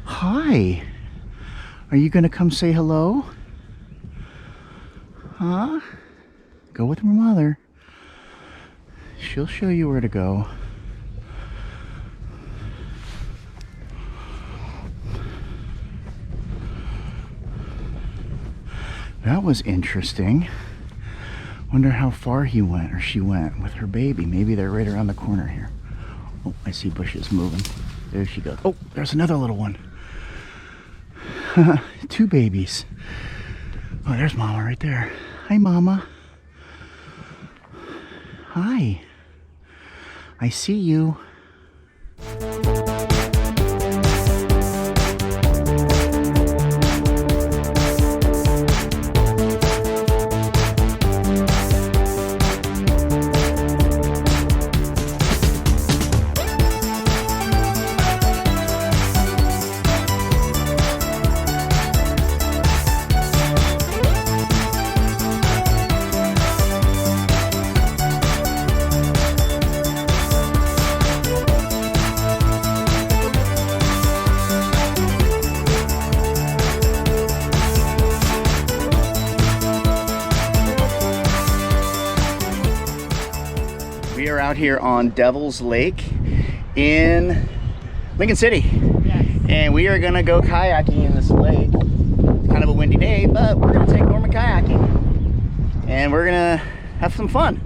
Hi. Are you gonna come say hello? Huh? Go with your mother. She'll show you where to go. That was interesting. Wonder how far he went or she went with her baby. Maybe they're right around the corner here. Oh, I see bushes moving. There she goes. Oh, there's another little one. 2 babies. Oh, there's Mama right there. Hi, Mama. Hi. I see you. We are out here on Devil's Lake in Lincoln City. Yes. And we are gonna go kayaking in this lake. It's kind of a windy day, but we're gonna take Norman kayaking. And we're gonna have some fun.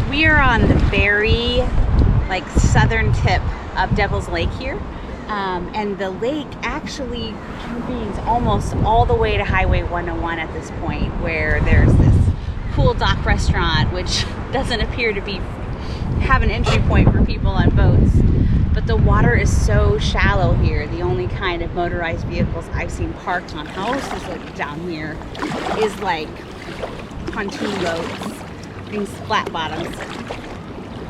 We are on the very southern tip of Devil's Lake here, and the lake actually convenes almost all the way to Highway 101 at this point, where there's this cool dock restaurant which doesn't appear to have an entry point for people on boats, but the water is so shallow here. The only kind of motorized vehicles I've seen parked on houses down here is like pontoon boats, these flat bottoms.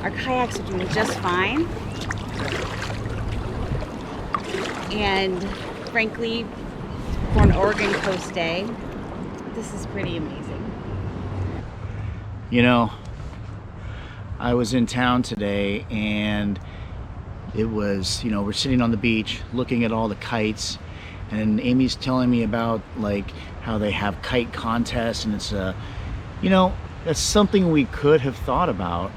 Our kayaks are doing just fine, and frankly, for an Oregon coast day, this is pretty amazing. You know, I was in town today and it was, you know, we're sitting on the beach looking at all the kites, and Amy's telling me about like how they have kite contests, and it's you know, that's something we could have thought about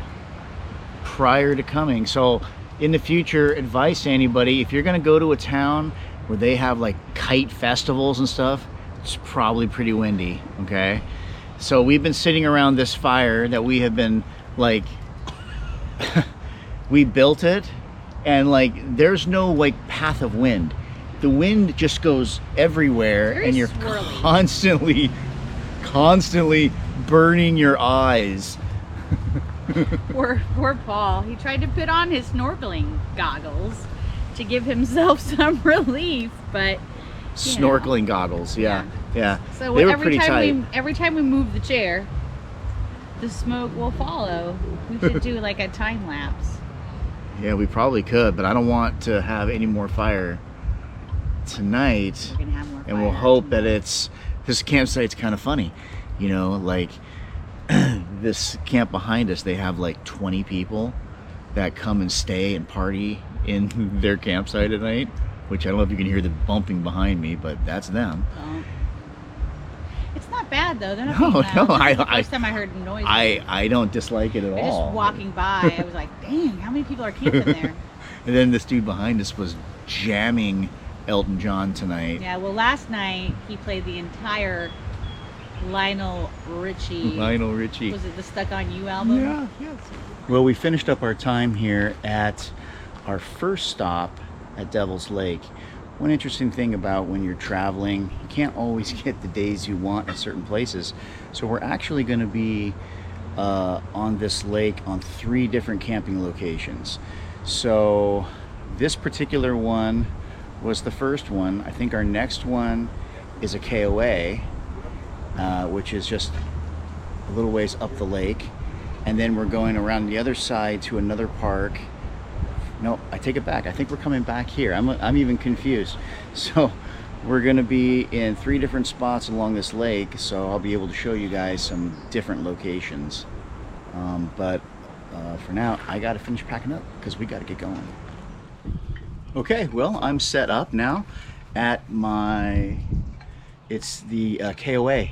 prior to coming. So in the future, advice to anybody, if you're gonna go to a town where they have like kite festivals and stuff, it's probably pretty windy, okay? So we've been sitting around this fire that we have been like we built it, and like there's no like path of wind. The wind just goes everywhere. Very and you're swirly. constantly burning your eyes. Poor Paul. He tried to put on his snorkeling goggles to give himself some relief, but snorkeling goggles, yeah. So they were pretty tight. Every time we moved the chair, the smoke will follow. We should do like a time lapse. Yeah, we probably could, but I don't want to have any more fire tonight. We're gonna have more and fire we'll hope tomorrow. that this campsite's kind of funny. You know, like this camp behind us, they have like 20 people that come and stay and party in their campsite at night, which I don't know if you can hear the bumping behind me, but that's them. Don't. It's not bad though. They're not No, being loud. no, This is the first time I heard noise. I don't dislike it at all. Just walking by, I was like, dang, how many people are camping there? And then this dude behind us was jamming Elton John tonight. Yeah, well, last night he played the entire Lionel Richie. Was it the Stuck on You album? Yeah, yes. Well, we finished up our time here at our first stop at Devil's Lake. One interesting thing about when you're traveling, you can't always get the days you want at certain places. So we're actually going to be on this lake on 3 different camping locations. So this particular one was the first one. I think our next one is a KOA, which is just a little ways up the lake. And then we're going around the other side to another park. No, I take it back. I think we're coming back here. I'm even confused. So we're gonna be in 3 different spots along this lake, so I'll be able to show you guys some different locations. But for now, I gotta finish packing up because we gotta get going. Okay, well, I'm set up now at it's the KOA.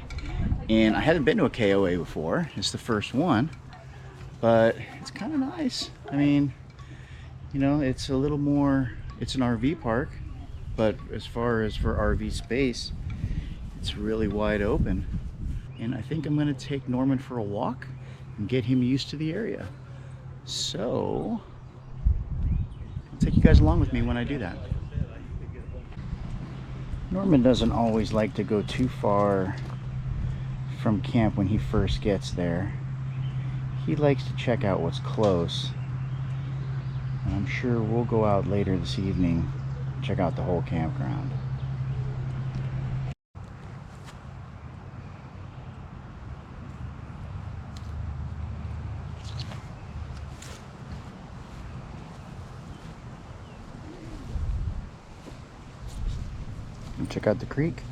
And I haven't been to a KOA before. It's the first one, but it's kind of nice. I mean, you know, it's a little more, it's an RV park, but as far as for RV space, it's really wide open. And I think I'm gonna take Norman for a walk and get him used to the area. So, I'll take you guys along with me when I do that. Norman doesn't always like to go too far from camp when he first gets there. He likes to check out what's close. And I'm sure we'll go out later this evening, check out the whole campground. And check out the creek.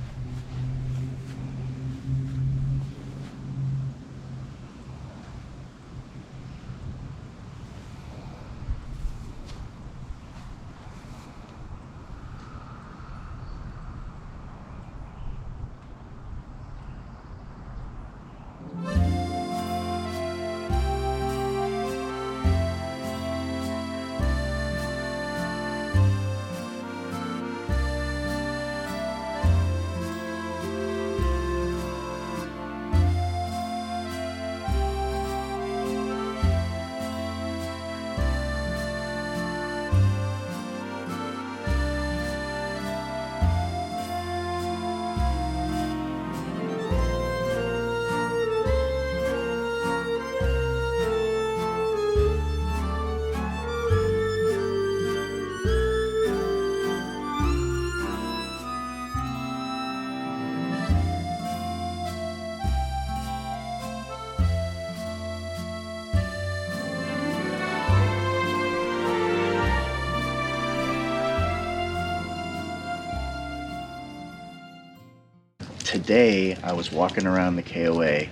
Today I was walking around the KOA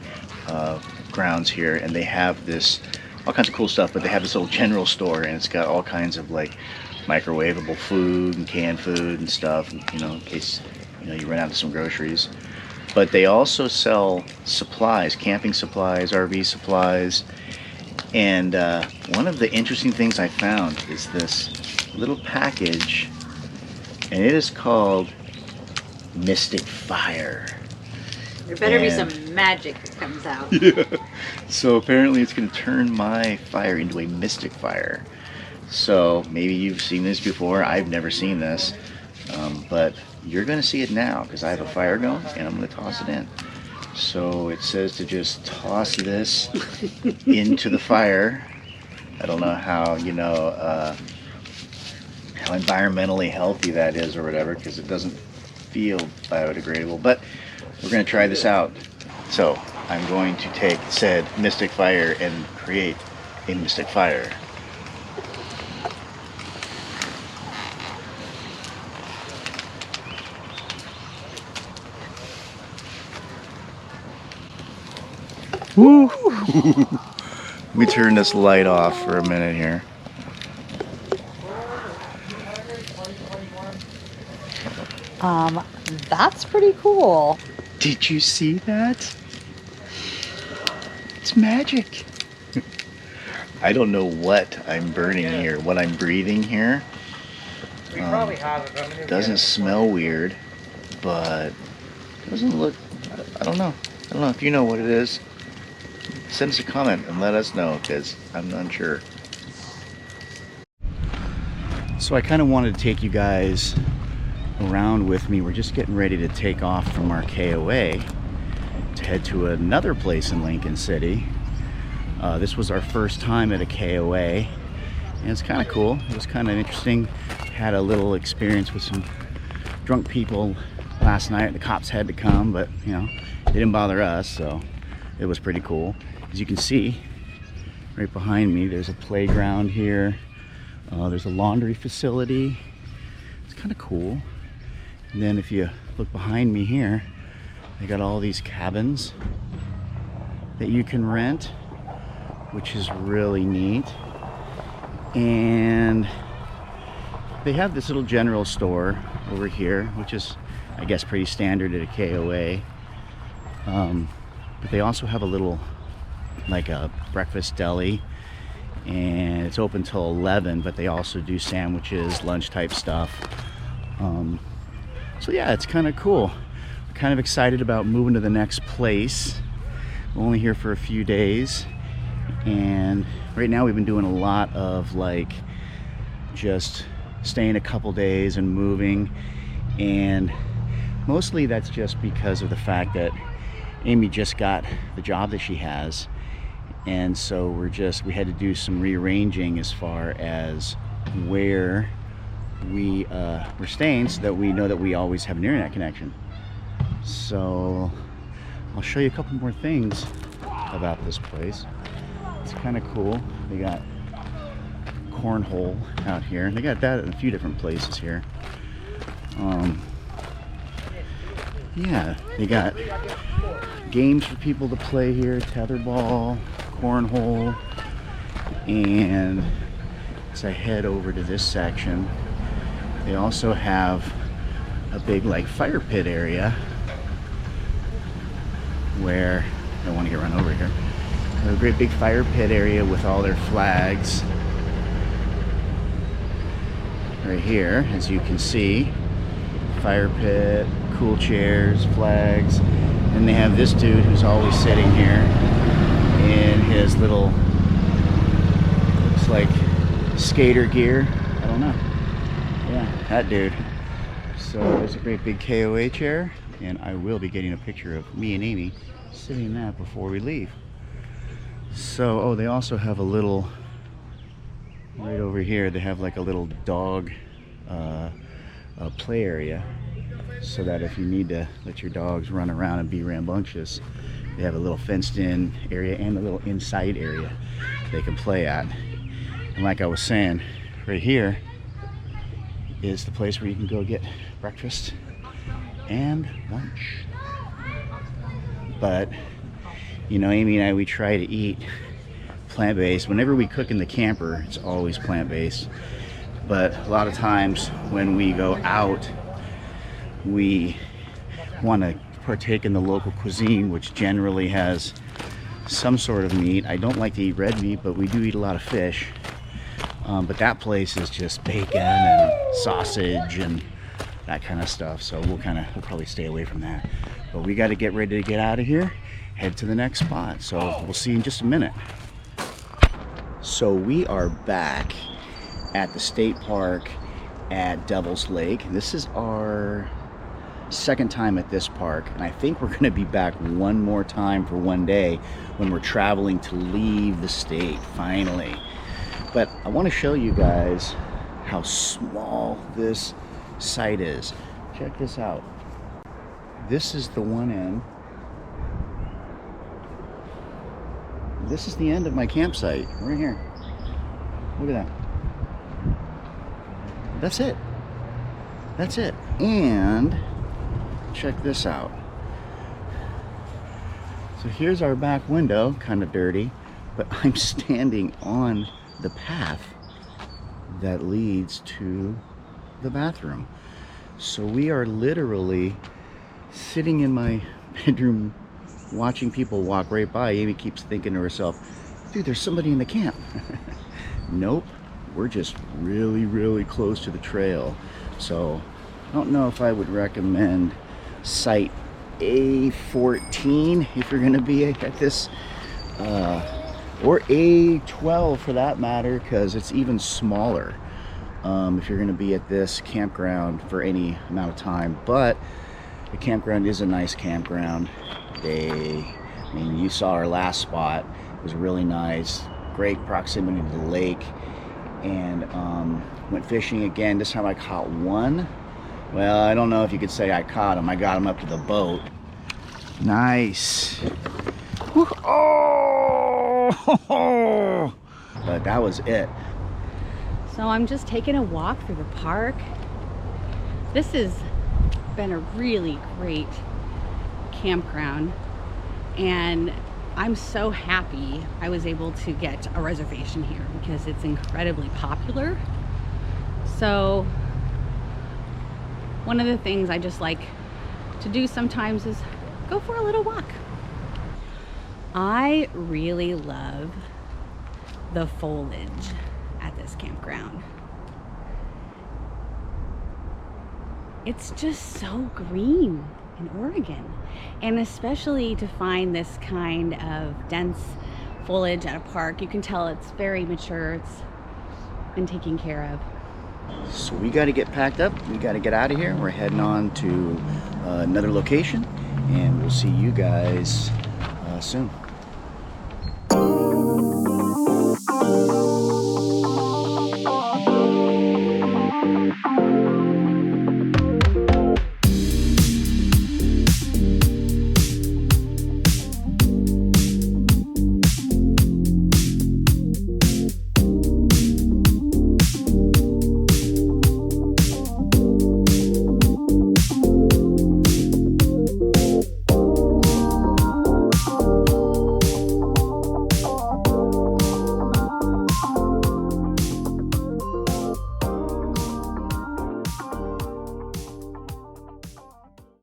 grounds here, and they have all kinds of cool stuff, but they have this little general store, and it's got all kinds of like microwavable food and canned food and stuff, you know, in case you run out of some groceries. But they also sell supplies, camping supplies, RV supplies. And one of the interesting things I found is this little package, and it is called Mystic Fire. There better be some magic that comes out. Yeah. So apparently it's going to turn my fire into a mystic fire. So maybe you've seen this before. I've never seen this. But you're going to see it now because I have a fire going and I'm going to toss it in. So it says to just toss this into the fire. I don't know how, how environmentally healthy that is or whatever, because it doesn't feel biodegradable. But we're going to try this out. So I'm going to take said mystic fire and create a mystic fire. Woo! Let me turn this light off for a minute here. That's pretty cool. Did you see that? It's magic. I don't know what I'm burning here, what I'm breathing here. Doesn't smell weird, but doesn't look, I don't know. I don't know if you know what it is. Send us a comment and let us know, because I'm unsure. So I kind of wanted to take you guys around with me. We're just getting ready to take off from our KOA to head to another place in Lincoln City. This was our first time at a KOA, and it's kind of cool. It was kind of interesting. Had a little experience with some drunk people last night. The cops had to come, but you know, they didn't bother us, so it was pretty cool. As you can see right behind me, there's a playground here. There's a laundry facility. It's kind of cool. And then if you look behind me here, they got all these cabins that you can rent, which is really neat. And they have this little general store over here, which is, I guess, pretty standard at a KOA. But they also have a little, like a breakfast deli, and it's open till 11, but they also do sandwiches, lunch type stuff. So yeah, it's kind of cool. We're kind of excited about moving to the next place. We're only here for a few days, and right now we've been doing a lot of like just staying a couple days and moving, and mostly that's just because of the fact that Amy just got the job that she has, and so we had to do some rearranging as far as where we're staying, so that we know that we always have an internet connection. So I'll show you a couple more things about this place. It's kind of cool. They got cornhole out here, and they got that in a few different places here. Yeah, they got games for people to play here, tetherball, cornhole, and as I head over to this section, they also have a big like fire pit area where, I don't want to get run over here. They have a great big fire pit area with all their flags right here, as you can see. Fire pit, cool chairs, flags, and they have this dude who's always sitting here in his little, looks like skater gear. I don't know. Yeah, that dude. So there's a great big KOA chair, and I will be getting a picture of me and Amy sitting in that before we leave. So, oh, they also have a little, right over here, they have like a little dog play area, so that if you need to let your dogs run around and be rambunctious, they have a little fenced in area and a little inside area they can play at. And like I was saying, right here is the place where you can go get breakfast and lunch. But you know, Amy and I, we try to eat plant-based. Whenever we cook in the camper, it's always plant-based. But a lot of times when we go out, we want to partake in the local cuisine, which generally has some sort of meat. I don't like to eat red meat, but we do eat a lot of fish. But that place is just bacon and sausage and that kind of stuff. So we'll probably stay away from that. But we got to get ready to get out of here, head to the next spot. So we'll see you in just a minute. So we are back at the state park at Devil's Lake. This is our second time at this park, and I think we're going to be back one more time for one day when we're traveling to leave the state finally. But I want to show you guys how small this site is. Check this out. This is the one end, this is the end of my campsite. Right here. Look at that. That's it. That's it. And check this out. So here's our back window, kind of dirty, but I'm standing on the path that leads to the bathroom. So we are literally sitting in my bedroom watching people walk right by. Amy keeps thinking to herself, dude, there's somebody in the camp. Nope, we're just really, really close to the trail. So I don't know if I would recommend site A14 if you're gonna be at this, or A12 for that matter, because it's even smaller if you're gonna be at this campground for any amount of time. But the campground is a nice campground. I mean, you saw our last spot. It was really nice, great proximity to the lake, and went fishing again. This time I caught one. Well, I don't know if you could say I caught him. I got him up to the boat. Nice. Oh! But that was it. So I'm just taking a walk through the park. This has been a really great campground, and I'm so happy I was able to get a reservation here because it's incredibly popular. So one of the things I just like to do sometimes is go for a little walk. I really love the foliage at this campground. It's just so green in Oregon, and especially to find this kind of dense foliage at a park, you can tell it's very mature, it's been taken care of. So we got to get packed up, we got to get out of here. We're heading on to another location, and we'll see you guys soon.